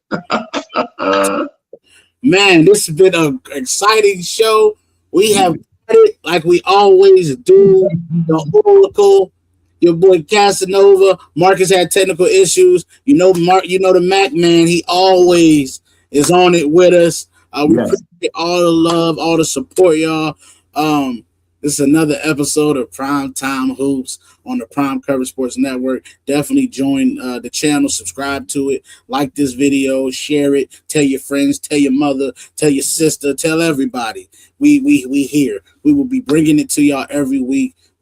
Man, this has been an exciting show. We have it like we always do. The Oracle, your boy Casanova. Marcus had technical issues. You know, the Mac man. He always is on it with us. We appreciate all the love, all the support, y'all. This is another episode of Prime Time Hoops on the Prime Coverage Sports Network. Definitely join the channel, subscribe to it, like this video, share it, tell your friends, tell your mother, tell your sister, tell everybody. We here. We will be bringing it to y'all every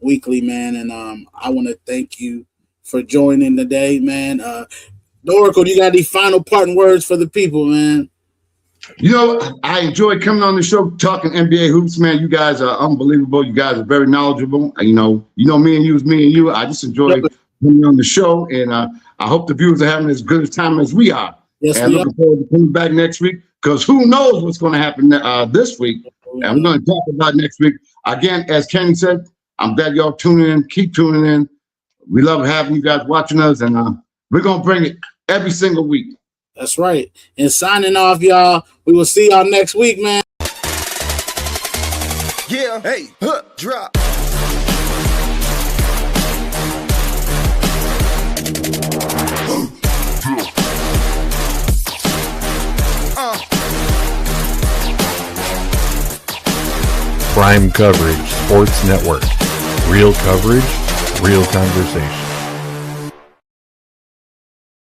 weekly, man. And I want to thank you for joining today, man. The Oracle, you got any final parting words for the people, man? You know, I enjoy coming on the show talking NBA hoops, man. You guys are unbelievable. You guys are very knowledgeable. You know, me and you is me and you. I just enjoy coming on the show, and I hope the viewers are having as good a time as we are. Yes, and looking forward to coming back next week, because who knows what's going to happen this week. And we're going to talk about next week. Again, as Kenny said, I'm glad y'all tuning in. Keep tuning in. We love having you guys watching us, and we're going to bring it every single week. That's right. And signing off, y'all. We will see y'all next week, man. Yeah, hey, drop. Prime Coverage Sports Network. Real coverage, real conversation.